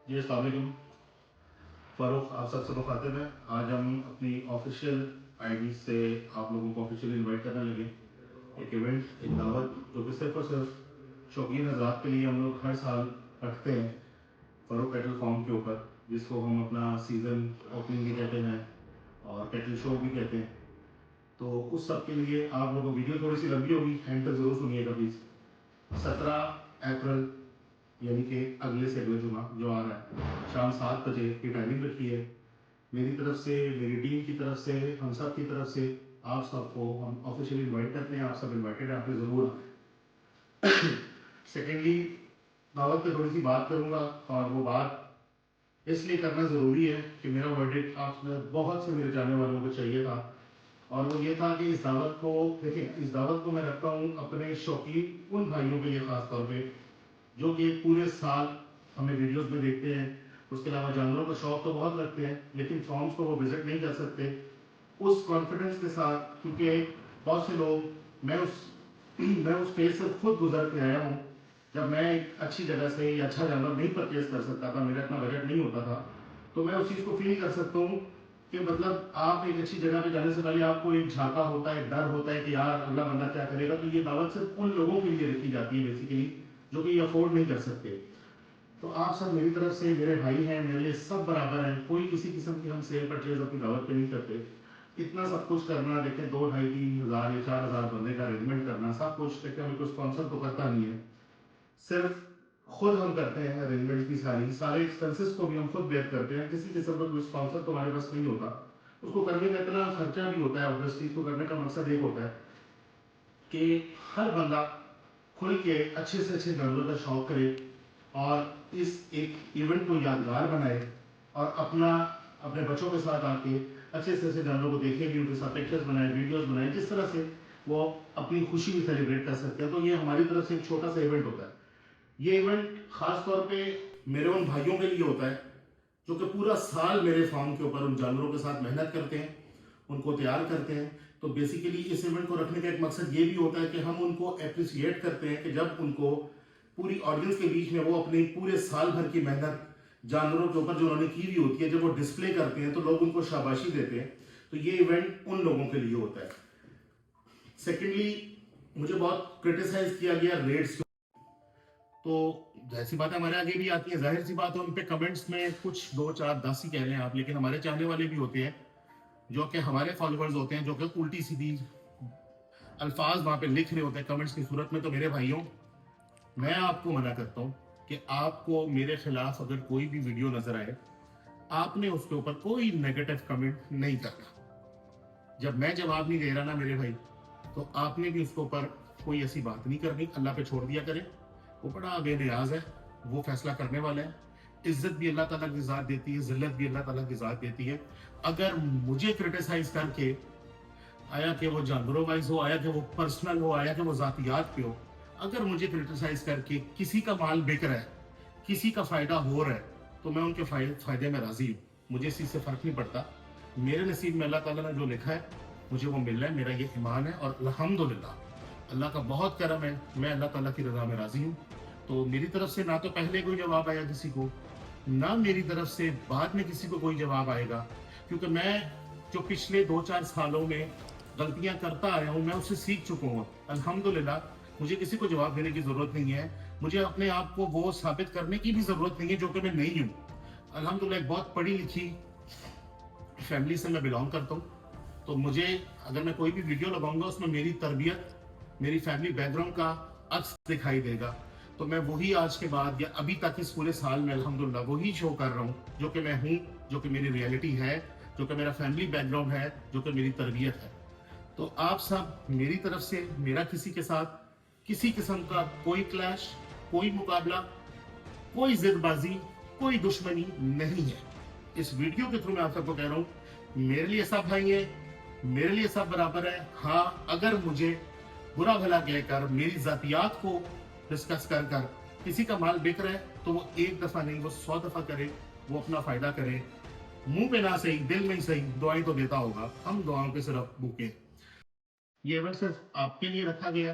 جی السلام علیکم. فاروق آپ سب سے مخاطب ہیں. آج ہم اپنی آفیشیل آئی ڈی سے آپ لوگوں کو آفیشیلی انوائٹ کرنے لگے ایک ایونٹ, ایک دعوت جو کہ صرف اور صرف شوقین حضرات کے لیے ہم لوگ ہر سال رکھتے ہیں فاروق کیٹل فارم کے اوپر, جس کو ہم اپنا سیزن اوپننگ بھی کہتے ہیں اور کیٹل شو بھی کہتے ہیں. تو اس سب کے لیے آپ لوگوں کو ویڈیو تھوڑی سی لمبی ہوگی, اینڈ تک ضرور سنیے گا پلیز. 17 اپریل یعنی کہ اگلے سے اگلے جمعہ جو آ رہا ہے, شام 7 بجے کی ٹائمنگ رکھی ہے. میری طرف سے, میری ٹیم کی طرف سے, ہم سب کی طرف سے آپ سب کو ہم آفیشیلی انوائٹ کرتے ہیں. آپ سب انوائٹیڈ ہیں, آپ نے ضرور آئیں. سیکنڈلی, دعوت پہ تھوڑی سی بات کروں گا, اور وہ بات اس لیے کرنا ضروری ہے کہ میرا ورڈکٹ آپ میں بہت سے میرے جانے والوں کو چاہیے تھا, اور وہ یہ تھا کہ اس دعوت کو دیکھیں, اس دعوت کو میں رکھتا ہوں اپنے شوقین ان بھائیوں کے لیے خاص طور پہ جو کہ پورے سال ہمیں ویڈیوز میں دیکھتے ہیں. اس کے علاوہ جانوروں کا شوق تو بہت رکھتے ہیں, لیکن فارمز کو وہ وزٹ نہیں کر سکتے اس کانفیڈنس کے ساتھ, کیونکہ بہت سے لوگ, میں اس فیز سے خود گزر کے آیا ہوں. جب میں ایک اچھی جگہ سے یا اچھا جانور نہیں پرچیز کر سکتا تھا, میرا اتنا بجٹ نہیں ہوتا تھا, تو میں اس چیز کو فیل کر سکتا ہوں کہ مطلب آپ ایک اچھی جگہ پہ جانے سے پہلے آپ کو ایک جھانکا ہوتا ہے, ڈر ہوتا ہے کہ یار اگلا بندہ کیا کرے گا. تو یہ دعوت صرف ان لوگوں کے لیے رکھی جاتی ہے بیسیکلی جو کہ یہ افورڈ نہیں کر سکتے. تو آپ سب میری طرف سے میرے بھائی ہیں, میرے لیے سب برابر ہیں, کوئی کسی قسم کی ہم سیل پرچیز اپنی دعوت پہ نہیں کرتے. اتنا سب کچھ کرنا, دیکھیں 2 ڈھائی 3 ہزار یا 4 ہزار بندے کا ارینجمنٹ کرنا, سب کچھ دیکھیں ہمیں کوئی اسپانسر تو کرتا نہیں ہے, صرف خود ہم کرتے ہیں ارینجمنٹ کی سارے ایکسپینسز کو بھی ہم خود بیئر کرتے ہیں. کسی قسم کا کوئی اسپانسر تو ہمارے پاس نہیں ہوتا. اس کو کرنے کا اتنا خرچہ بھی ہوتا ہے, اوبویسلی اس کو کرنے کا مقصد ایک ہوتا ہے کہ ہر بندہ کھل کے اچھے سے اچھے جانور کا شوق کرے اور اس ایک ایونٹ کو یادگار بنائے, اور اپنے بچوں کے ساتھ آ کے اچھے سے اچھے جانوروں کو دیکھے بھی, ان کے ساتھ پکچرز بنائے, ویڈیوز بنائے, جس طرح سے وہ اپنی خوشی بھی سیلیبریٹ کر سکتے ہیں. تو یہ ہماری طرف سے ایک چھوٹا سا ایونٹ ہوتا ہے. یہ ایونٹ خاص طور پہ میرے ان بھائیوں کے لیے ہوتا ہے جو کہ پورا سال میرے فارم کے اوپر ان جانوروں کے ساتھ محنت کرتے ہیں, ان کو تیار کرتے ہیں. تو بیسیکلی اس ایونٹ کو رکھنے کا ایک مقصد یہ بھی ہوتا ہے کہ ہم ان کو اپریشیٹ کرتے ہیں کہ جب ان کو پوری آڈینس کے بیچ میں وہ اپنی پورے سال بھر کی محنت جانوروں کے اوپر جو انہوں نے کی ہوئی ہوتی ہے, جب وہ ڈسپلے کرتے ہیں تو لوگ ان کو شاباشی دیتے ہیں. تو یہ ایونٹ ان لوگوں کے لیے ہوتا ہے. سیکنڈلی, مجھے بہت کرٹیسائز کیا گیا ریٹس, تو ظاہر سی بات ہے ہمارے آگے بھی آتی ہے, ظاہر سی بات ہے ان پہ کمنٹس میں کچھ 2 4 10 ہی کہہ رہے ہیں آپ, لیکن ہمارے چاہنے والے بھی ہوتے ہیں جو کہ ہمارے فالوورز ہوتے ہیں, جو کہ الٹی سیدھی الفاظ وہاں پہ لکھ رہے ہوتے ہیں کمنٹس کی صورت میں. تو میرے بھائیوں, میں آپ کو منع کرتا ہوں کہ آپ کو میرے خلاف اگر کوئی بھی ویڈیو نظر آئے, آپ نے اس کے اوپر کوئی نیگیٹو کمنٹ نہیں کرنا. جب میں جواب نہیں دے رہا نا میرے بھائی, تو آپ نے بھی اس کے اوپر کوئی ایسی بات نہیں کرنی. اللہ پہ چھوڑ دیا کرے, وہ بڑا بے نیاز ہے, وہ فیصلہ کرنے والا ہے. عزت بھی اللہ تعالیٰ کی ذات دیتی ہے, ذلت بھی اللہ تعالیٰ کی ذات دیتی ہے. اگر مجھے کرٹیسائز کر کے, آیا کہ وہ جانوروں وائز ہو, آیا کہ وہ پرسنل ہو, آیا کہ وہ ذاتیات پہ ہو, اگر مجھے کرٹیسائز کر کے کسی کا مال بک رہا ہے, کسی کا فائدہ ہو رہا ہے, تو میں ان کے فائدے میں راضی ہوں. مجھے اس چیز سے فرق نہیں پڑتا. میرے نصیب میں اللہ تعالیٰ نے جو لکھا ہے مجھے وہ مل رہا ہے, میرا یہ ایمان ہے, اور الحمدللہ اللہ کا بہت کرم ہے, میں اللہ تعالیٰ کی رضا میں راضی ہوں. تو میری طرف سے نہ تو پہلے کوئی جواب آیا کسی کو, نہ میری طرف سے بعد میں کسی کو کوئی جواب آئے گا, کیونکہ میں جو پچھلے 2 4 سالوں میں غلطیاں کرتا آیا ہوں, میں اس سے سیکھ چکا ہوں. الحمدللہ مجھے کسی کو جواب دینے کی ضرورت نہیں ہے, مجھے اپنے آپ کو وہ ثابت کرنے کی بھی ضرورت نہیں ہے جو کہ میں نہیں ہوں. الحمدللہ ایک بہت پڑھی لکھی فیملی سے میں بلانگ کرتا ہوں, تو مجھے اگر میں کوئی بھی ویڈیو لگاؤں گا اس میں میری تربیت, میری فیملی بیک گراؤنڈ کا عکس دکھائی دے گا. تو میں وہی آج کے بعد یا ابھی تک اس پورے سال میں الحمدللہ وہی شو کر رہا ہوں جو کہ میں ہوں, جو کہ میری ریئلٹی ہے, جو کہ میرا فیملی بیک گراؤنڈ ہے, جو کہ میری تربیت ہے. تو آپ سب میری طرف سے, میرا کسی کے ساتھ کسی قسم کا کوئی کلیش, کوئی مقابلہ, کوئی ضد بازی, کوئی دشمنی نہیں ہے. اس ویڈیو کے تھرو میں آپ سب کو کہہ رہا ہوں, میرے لیے سب بھائی ہیں, میرے لیے سب برابر ہے. ہاں, اگر مجھے برا بھلا کہہ کر, میری ذاتیات کو ڈسکس کر کر کسی کا مال بک رہا ہے, تو وہ 1 دفعہ نہیں, وہ 100 دفعہ کرے, وہ اپنا فائدہ کرے. منہ پہ نہ صحیح, دل میں ہی صحیح, دعائیں تو دیتا ہوگا. ہم دعاؤں کے صرف بھوکے. یہ ایونٹ صرف آپ کے لیے رکھا گیا,